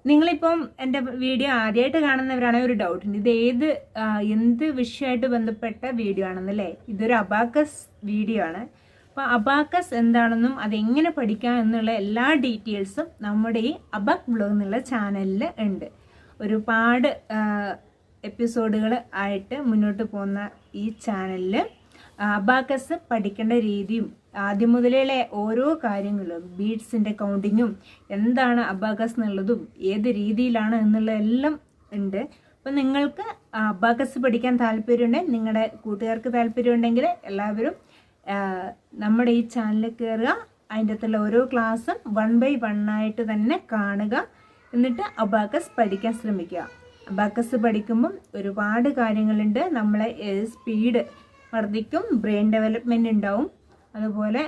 നിങ്ങളിപ്പം എൻ്റെ വീഡിയോ ആദ്യമായിട്ട് കാണുന്നവരാണെങ്കിൽ ഒരു ഡൗട്ട് ഉണ്ട്, ഇത് എന്ത് വിഷയമായിട്ട് ബന്ധപ്പെട്ട വീഡിയോ ആണെന്നല്ലേ? ഇതൊരു അബാക്കസ് വീഡിയോ ആണ്. അപ്പോൾ അബാക്കസ് എന്താണെന്നും അതെങ്ങനെ പഠിക്കാം എന്നുള്ള എല്ലാ ഡീറ്റെയിൽസും നമ്മുടെ ഈ അബക് വ്ലോഗ് എന്നുള്ള ചാനലിൽ ഉണ്ട്. ഒരുപാട് എപ്പിസോഡുകൾ ആയിട്ട് മുന്നോട്ട് പോകുന്ന ഈ ചാനലിൽ അബാക്കസ് പഠിക്കേണ്ട രീതിയും ആദ്യം മുതലേ ഓരോ കാര്യങ്ങളും ബീഡ്സിൻ്റെ കൗണ്ടിങ്ങും എന്താണ് അബാക്കസ് എന്നുള്ളതും ഏത് രീതിയിലാണ് എന്നുള്ളതെല്ലാം ഉണ്ട്. അപ്പം നിങ്ങൾക്ക് അബാക്കസ് പഠിക്കാൻ താല്പര്യമുണ്ടെങ്കിൽ, നിങ്ങളുടെ കൂട്ടുകാർക്ക് താല്പര്യമുണ്ടെങ്കിൽ എല്ലാവരും നമ്മുടെ ഈ ചാനലിൽ കയറുക. അതിൻ്റെ അകത്തുള്ള ഓരോ ക്ലാസ്സും 1 by 1 ആയിട്ട് തന്നെ കാണുക. എന്നിട്ട് അബാക്കസ് പഠിക്കാൻ ശ്രമിക്കുക. അബാക്കസ് പഠിക്കുമ്പം ഒരുപാട് കാര്യങ്ങളുണ്ട്. നമ്മളെ സ്പീഡ് വർദ്ധിക്കും, ബ്രെയിൻ ഡെവലപ്മെൻറ്റ് ഉണ്ടാവും, അതുപോലെ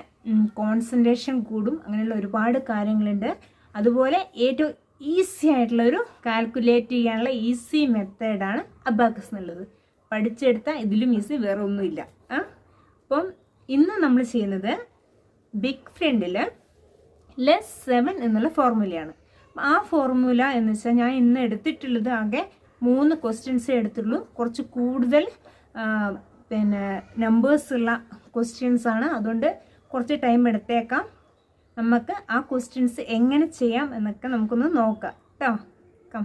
കോൺസെൻട്രേഷൻ കൂടും. അങ്ങനെയുള്ള ഒരുപാട് കാര്യങ്ങളുണ്ട്. അതുപോലെ ഏറ്റവും ഈസി ആയിട്ടുള്ളൊരു കാൽക്കുലേറ്റ് ചെയ്യാനുള്ള ഈസി മെത്തേഡാണ് അബാക്കസ് എന്നുള്ളത്. പഠിച്ചെടുത്താൽ ഇതിലും ഈസി വേറെ ഒന്നുമില്ല. അപ്പം ഇന്ന് നമ്മൾ ചെയ്യുന്നത് ബിഗ് ഫ്രണ്ടിൽ +7 എന്നുള്ള ഫോർമുലയാണ്. ആ ഫോർമുല എന്ന് വെച്ചാൽ ഞാൻ ഇന്ന് എടുത്തിട്ടുള്ളത് ആകെ 3 ക്വസ്റ്റ്യൻസേ എടുത്തുള്ളൂ. കുറച്ച് കൂടുതൽ നമ്പേഴ്സ് ഉള്ള ക്വസ്റ്റ്യൻസ് ആണ്. അതുകൊണ്ട് കുറച്ച് ടൈം എടുത്തേക്കാം. നമുക്ക് ആ ക്വസ്റ്റ്യൻസ് എങ്ങനെ ചെയ്യാം എന്നൊക്കെ നമുക്കൊന്ന് നോക്കാം കേട്ടോ.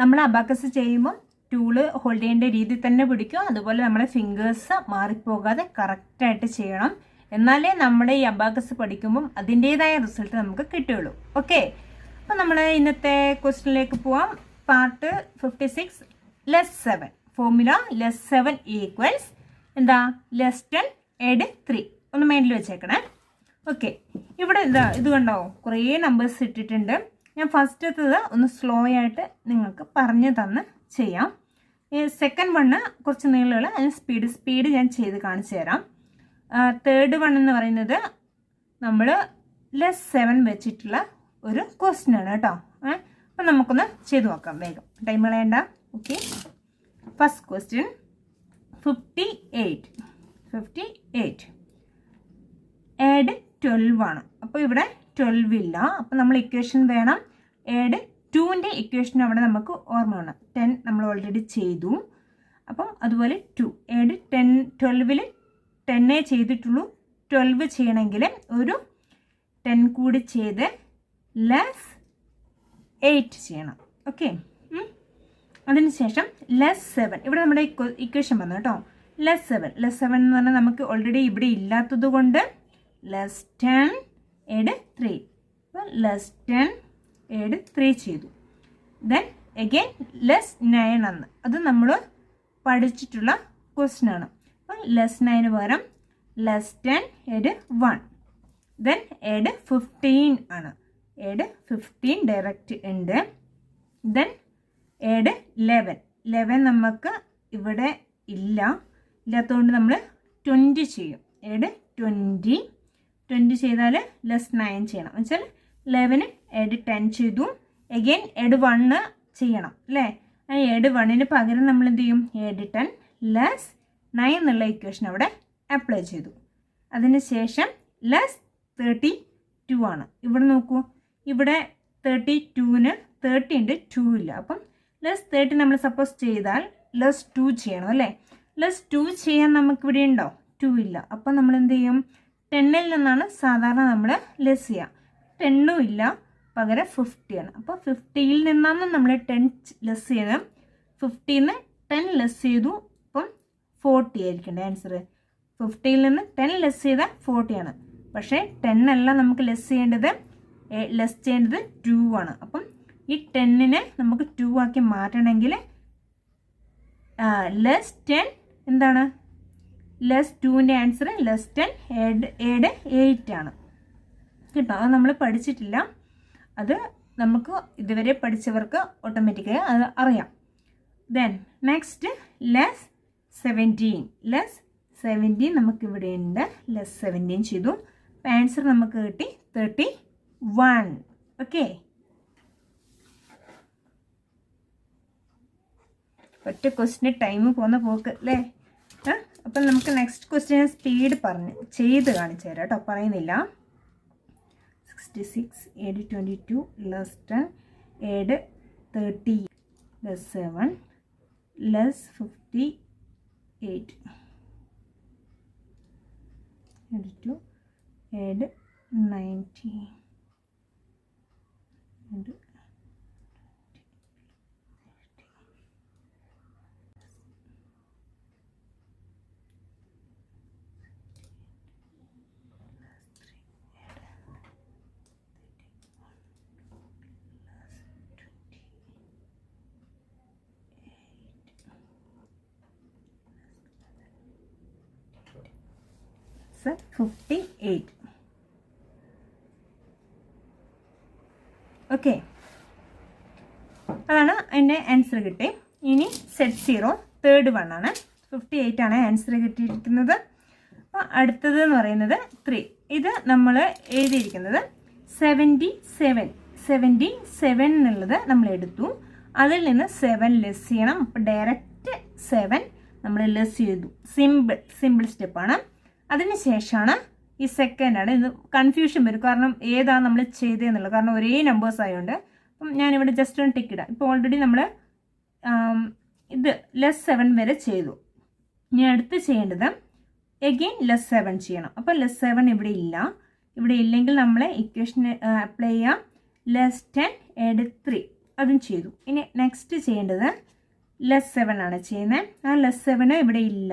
നമ്മൾ അബാക്കസ് ചെയ്യുമ്പോൾ ടൂള് ഹോൾഡ് ചെയ്യേണ്ട രീതി തന്നെ പിടിക്കും. അതുപോലെ നമ്മുടെ ഫിംഗേഴ്സ് മാറിപ്പോകാതെ കറക്റ്റായിട്ട് ചെയ്യണം. എന്നാലേ നമ്മുടെ ഈ അബാക്കസ് പഠിക്കുമ്പം അതിൻ്റേതായ റിസൾട്ട് നമുക്ക് കിട്ടുകയുള്ളൂ. ഓക്കെ, അപ്പം നമ്മൾ ഇന്നത്തെ ക്വസ്റ്റ്യനിലേക്ക് പോവാം. Part 56 +7 formula. +7 ഈക്വൽസ് എന്താ? +10 add 3. ഒന്ന് മൈൻഡിൽ വെച്ചേക്കണേ. ഓക്കെ, ഇവിടെ എന്താ ഇത് കണ്ടോ, കുറേ നമ്പേഴ്സ് ഇട്ടിട്ടുണ്ട്. ഞാൻ ഫസ്റ്റത്തത് ഒന്ന് സ്ലോ ആയിട്ട് നിങ്ങൾക്ക് പറഞ്ഞു തന്ന് ചെയ്യാം. സെക്കൻഡ് വണ്ണ് കുറച്ച് നീളമുള്ള അതിന് സ്പീഡ് ഞാൻ ചെയ്ത് കാണിച്ചു തരാം. തേർഡ് വൺ എന്ന് പറയുന്നത് നമ്മൾ +7 വെച്ചിട്ടുള്ള ഒരു ക്വസ്റ്റ്യൻ ആണ് കേട്ടോ. അപ്പം നമുക്കൊന്ന് ചെയ്ത് നോക്കാം വേഗം, ടൈം കളയണ്ട. ഓക്കെ, ഫസ്റ്റ് ക്വസ്റ്റ്യൻ 58 ആഡ് 12 ആണ്. അപ്പോൾ ഇവിടെ 12 ഇല്ല. അപ്പോൾ നമ്മൾ ഇക്വേഷൻ വേണം. ആഡ് 2ൻ്റെ ഇക്വേഷൻ അവിടെ നമുക്ക് ഓർമ്മ വേണം. 10 നമ്മൾ ഓൾറെഡി ചെയ്തു. അപ്പം അതുപോലെ 2 ആഡ് 10. 12ൽ 10 ചെയ്തിട്ടുള്ളൂ. 12 ചെയ്യണമെങ്കിൽ ഒരു 10 കൂടി ചെയ്ത് +8 ചെയ്യണം. ഓക്കെ, അതിനുശേഷം +7. ഇവിടെ നമ്മുടെ ഇക്വേഷൻ വന്നു കേട്ടോ. +7 എന്ന് പറഞ്ഞാൽ നമുക്ക് ഓൾറെഡി ഇവിടെ ഇല്ലാത്തത് കൊണ്ട് +10 add 3. അപ്പോൾ +10 add 3 ചെയ്തു. ദെൻ അഗെയിൻ +9 ആണ്. അത് നമ്മൾ പഠിച്ചിട്ടുള്ള ക്വസ്റ്റ്യൻ ആണ്. അപ്പോൾ +9 പകരം +10 add 1. ദെൻ add 15 ആണ്. add 15 ഡയറക്റ്റ് ഉണ്ട്. ദെൻ add 11 നമുക്ക് ഇവിടെ ഇല്ലാത്തതുകൊണ്ട് നമ്മൾ 20 ചെയ്യും. add 20 ചെയ്താൽ +9 ചെയ്യണം. എന്നുവെച്ചാൽ 11 add 10 ചെയ്തു. അഗെയിൻ add 1 ചെയ്യണം അല്ലേ? add 1ന് പകരം നമ്മൾ എന്ത് ചെയ്യും? add 10 +9 എന്നുള്ള ഇക്വേഷൻ അവിടെ അപ്ലൈ ചെയ്തു. അതിനുശേഷം +32 ആണ്. ഇവിടെ നോക്കൂ, ഇവിടെ 32ന് 30 ഉണ്ട്, 2 ഇല്ല. അപ്പം +30 നമ്മൾ സപ്പോസ് ചെയ്താൽ +2 ചെയ്യണം അല്ലേ? +2 ചെയ്യാൻ നമുക്കിവിടെ ഉണ്ടോ? 2 ഇല്ല. അപ്പം നമ്മൾ എന്ത് ചെയ്യും? 10ൽ നിന്നാണ് സാധാരണ നമ്മൾ ലെസ് ചെയ്യുക. 10ഉം ഇല്ല, പകരം 50 ആണ്. അപ്പോൾ 50ൽ നിന്നാണ് നമ്മൾ 10 ലെസ് ചെയ്തത്. 50ന്ന് 10 ലെസ് ചെയ്തു. അപ്പം 40 ആയിരിക്കണ്ടേ ആൻസർ. 50ൽ നിന്ന് 10 ലെസ് ചെയ്താൽ 40 ആണ്. പക്ഷേ 10 അല്ല നമുക്ക് ലെസ് ചെയ്യേണ്ടത് 2 ആണ്. അപ്പം ഈ 10നെ നമുക്ക് 2 ആക്കി മാറ്റണമെങ്കിൽ +10 എന്താണ്? +2ൻ്റെ ആൻസർ +10 add 8 ആണ് കേട്ടോ. അത് നമ്മൾ പഠിച്ചിട്ടില്ല. അത് നമുക്ക് ഇതുവരെ പഠിച്ചവർക്ക് ഓട്ടോമാറ്റിക്കായി അത് അറിയാം. ദെൻ നെക്സ്റ്റ് +17 നമുക്കിവിടെ ഉണ്ട്. +17 ചെയ്തു. ആൻസർ നമുക്ക് കിട്ടി 31. ഓക്കെ, ഒറ്റ ക്വസ്റ്റിന് ടൈം പോകുന്ന പോക്ക് അല്ലേ? അപ്പം നമുക്ക് നെക്സ്റ്റ് ക്വസ്റ്റ്യൻ സ്പീഡ് ചെയ്ത് കാണിച്ചു തരാം കേട്ടോ, പറയുന്നില്ല. 66 add 22 less than add 30 plus 7 less 58. Add 2, add 90. Add 58. Okay, അതാണ് അതിൻ്റെ ആൻസർ കിട്ടി. ഇനി സെറ്റ് 0 തേർഡ് വൺ ആണ്. 58 ആണ് ആൻസർ കിട്ടിയിരിക്കുന്നത്. അപ്പോൾ അടുത്തത് എന്ന് പറയുന്നത് 3. ഇത് നമ്മൾ എഴുതിയിരിക്കുന്നത് 77 എന്നുള്ളത് നമ്മൾ എടുത്തു. അതിൽ നിന്ന് 7 ലെസ് ചെയ്യണം. അപ്പോൾ ഡയറക്റ്റ് 7 നമ്മൾ ലെസ് ചെയ്തു. സിമ്പിൾ സ്റ്റെപ്പാണ്. അതിനുശേഷമാണ് ഈ സെക്കൻഡാണ്. ഇത് കൺഫ്യൂഷൻ വരും, കാരണം ഏതാണ് നമ്മൾ ചെയ്തതെന്നുള്ളത്. കാരണം ഒരേ നമ്പേഴ്സ് ആയതുകൊണ്ട്. അപ്പം ഞാനിവിടെ ജസ്റ്റ് ഒന്ന് ടിക്ക് ഇടാം. ഇപ്പോൾ ഓൾറെഡി നമ്മൾ ഇത് ലെസ് 7 വരെ ചെയ്തു. ഇനി അടുത്ത് ചെയ്യേണ്ടത് എഗെയിൻ ലെസ് 7 ചെയ്യണം. അപ്പോൾ ലെസ് 7 ഇവിടെ ഇല്ല. ഇവിടെ ഇല്ലെങ്കിൽ നമ്മൾ ഇക്വേഷൻ അപ്ലൈ ചെയ്യാം. ലെസ് 10 ആഡ് 3 അതും ചെയ്തു. ഇനി നെക്സ്റ്റ് ചെയ്യേണ്ടത് ലെസ് 7 ആണ് ചെയ്യുന്നത്. ആ ലെസ് 7 ഇവിടെ ഇല്ല.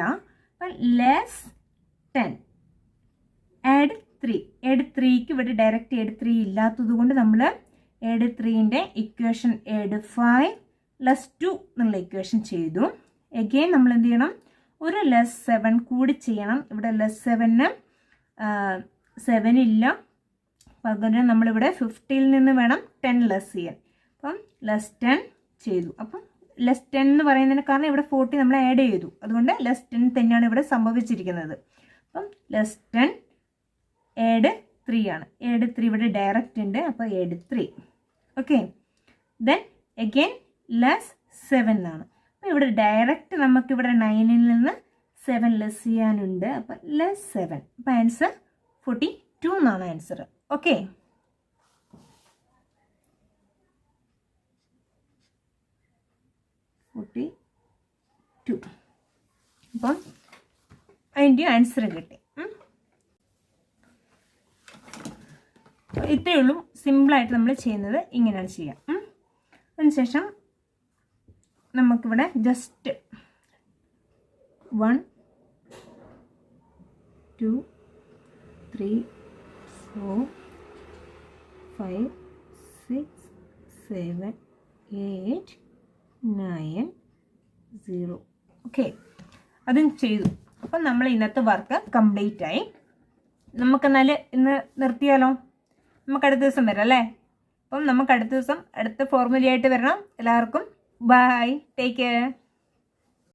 അപ്പം ലെസ് 10 ആഡ് 3. ആഡ് 3ക്ക് ഇവിടെ ഡയറക്റ്റ് ആഡ് 3 ഇല്ലാത്തത് കൊണ്ട് നമ്മൾ ആഡ് 3ൻ്റെ ഇക്വേഷൻ ആഡ് 5 ലെസ് 2 എന്നുള്ള ഇക്വേഷൻ ചെയ്തു. എഗെയിൻ നമ്മൾ എന്ത് ചെയ്യണം, ഒരു ലെസ് 7 കൂടി ചെയ്യണം. ഇവിടെ ലെസ് 7ന് 7 ഇല്ല. പകരം നമ്മളിവിടെ 50ൽ നിന്ന് വേണം 10 ലെസ് ചെയ്യാൻ. അപ്പം ലെസ് 10 ചെയ്തു. അപ്പം ലെസ് 10 എന്ന് പറയുന്നതിന് കാരണം ഇവിടെ 40 നമ്മൾ ആഡ് ചെയ്തു. അതുകൊണ്ട് ലെസ് 10 തന്നെയാണ് ഇവിടെ സംഭവിച്ചിരിക്കുന്നത്. അപ്പം ലെസ് 10 ആഡ് 3 ആണ്. ആഡ് 3 ഇവിടെ ഡയറക്റ്റ് ഉണ്ട്. അപ്പോൾ add 3. Okay, then again less 7 ആണ്. അപ്പോൾ ഇവിടെ ഡയറക്റ്റ് നമുക്കിവിടെ 9ൽ നിന്ന് 7 ലെസ് ചെയ്യാനുണ്ട്. അപ്പോൾ ലെസ് 7. അപ്പോൾ ആൻസർ 42 എന്നാണ് ആൻസർ. ഓക്കെ, അപ്പം അതിൻ്റെ ആൻസർ കിട്ടി. ഇത്രയേ ഉള്ളൂ. സിമ്പിളായിട്ട് നമ്മൾ ചെയ്യുന്നത് ഇങ്ങനെയാണ് ചെയ്യാം. അതിനുശേഷം നമുക്കിവിടെ ജസ്റ്റ് 1 2 3 4 5 6 7 8 9 0. ഓക്കെ, അതും ചെയ്തു. അപ്പം നമ്മൾ ഇന്നത്തെ വർക്ക് കംപ്ലീറ്റ് ആയി. നമുക്കെന്നാൽ ഇന്ന് നിർത്തിയാലോ? നമുക്ക് അടുത്ത ദിവസം വരാം അല്ലേ? അപ്പം നമുക്ക് അടുത്ത ദിവസം അടുത്ത ഫോർമുലയായിട്ട് വരണം. എല്ലാവർക്കും ബൈ, ടേക്ക് കെയർ.